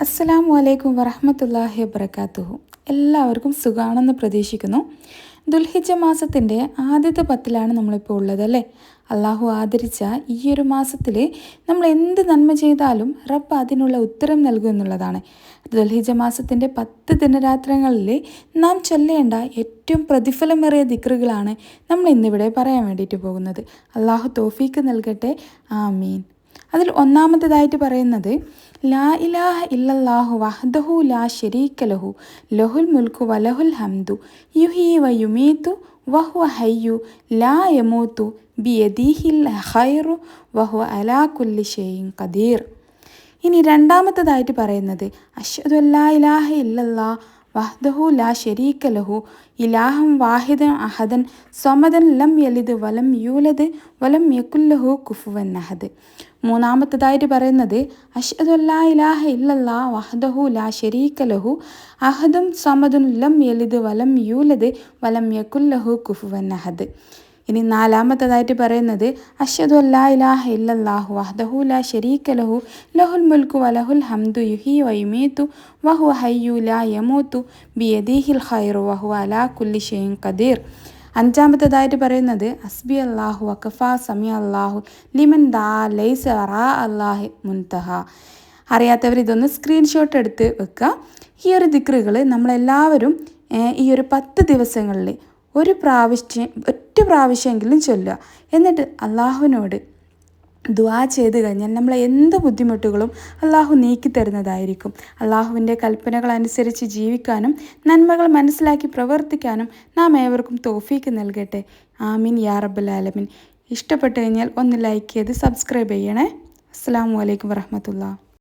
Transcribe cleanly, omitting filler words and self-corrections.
അസ്സലാമു അലൈക്കും വറഹ്മത്തുള്ളാഹി വബറകാതുഹു. എല്ലാവർക്കും സുഖാണെന്ന് പ്രതീക്ഷിക്കുന്നു. ദുൽഹിജ്ജ മാസത്തിൻ്റെ ആദ്യത്തെ 10-ലാണ് നമ്മളിപ്പോൾ ഉള്ളത് അല്ലേ. അള്ളാഹു ആദരിച്ച ഈ ഒരു മാസത്തിൽ നമ്മൾ എന്ത് നന്മ ചെയ്താലും റബ്ബ് അതിനുള്ള ഉത്തരം നൽകും എന്നുള്ളതാണ്. ദുൽഹിജ്ജ മാസത്തിൻ്റെ 10 ദിനരാത്രങ്ങളിൽ നാം ചൊല്ലേണ്ട ഏറ്റവും പ്രതിഫലമേറിയ ദിക്റുകളാണ് നമ്മൾ ഇന്നിവിടെ പറയാൻ വേണ്ടിയിട്ട് പോകുന്നത്. അള്ളാഹു തൗഫീക്ക് നൽകട്ടെ, ആമീൻ. അതിൽ ഒന്നാമത്തേതായിട്ട് പറയുന്നത് ലാ ഇലാഹ ഇല്ലല്ലാഹു വഹ്ദഹു ലാ ശരീക ലഹു ലഹുൽ മുൽക്കു വലഹുൽ ഹംദു യുഹീ വയുമീതു വഹുവ ഹയ്യു ലാ യമൂതു ബിയദിഹിൽ ഖൈറു വഹുവ അലാ കുല്ലി ഷൈഇൻ ഖദീർ. ഇനി രണ്ടാമത്തേതായിട്ട് പറയുന്നത് അഷ്ഹദു അല്ലാ ഇലാഹ ഇല്ലല്ലാഹ് വഹ്ദഹു ലാ ശരീക ലഹു ഇലാഹം വാഹിദൻ അഹദൻ സ്വമദൻ ലം യലിദ് വലം യൂലദ് വലം യകുല്ലഹു കുഫുവൻ അഹദ്. മൂന്നാമത്തേതായിട്ട് പറയുന്നത് അഷ്ഹദു അല്ലാ ഇലാഹ ഇല്ലല്ലാഹ് വഹ്ദഹു ലാ ശരീക ലഹു അഹദും സമദുൻ ലം യലിദ് വലം യൂലദ് വലം യകുല്ലഹു കുഫുവൻ അഹദ്. ഇനി നാലാമത്തേതായിട്ട് പറയുന്നത് അഷ്ഹദു അല്ലാ ഇലാഹ ഇല്ലല്ലാഹു വഹ്ദഹു ലാ ശരീക ലഹു ലഹുൽ മുൽക്കു വലഹുൽ ഹംദു യുഹീ വയുമീതു വഹുവ ഹയ്യു ലാ യമൂതു ബിയദിഹിൽ ഖൈറു വഹുവ അലാ കുല്ലി ഷൈഇൻ ഖദീർ. അഞ്ചാമത്തേതായിട്ട് പറയുന്നത് ഹസ്ബി അല്ലാഹു വഖഫാ സമി അല്ലാഹു ലിമൻ ദാ ലൈസ വറാ അല്ലാഹി മുൻതഹ. അറിയാത്തവർ ഇതൊന്ന് സ്ക്രീൻഷോട്ട് എടുത്ത് വെക്കുക. ഈ ഒരു ദിക്റുകൾ നമ്മളെല്ലാവരും ഈ ഒരു 10 ദിവസങ്ങളിൽ ഒറ്റ പ്രാവശ്യമെങ്കിലും ചൊല്ലുക. എന്നിട്ട് അള്ളാഹുവിനോട് ദുആ ചെയ്ത് കഴിഞ്ഞാൽ നമ്മളെ എന്ത് ബുദ്ധിമുട്ടുകളും അള്ളാഹു നീക്കി തരുന്നതായിരിക്കും. അള്ളാഹുവിൻ്റെ കൽപ്പനകൾ അനുസരിച്ച് ജീവിക്കാനും നന്മകൾ മനസ്സിലാക്കി പ്രവർത്തിക്കാനും നാം ഏവർക്കും തൗഫീക്ക് നൽകട്ടെ, ആമീൻ യാ റബ്ബൽ ആലമീൻ. ഇഷ്ടപ്പെട്ടു കഴിഞ്ഞാൽ ഒന്ന് ലൈക്ക് ചെയ്ത് സബ്സ്ക്രൈബ് ചെയ്യണേ. അസ്സലാമു അലൈക്കും വറഹ്മത്തുള്ളാഹി.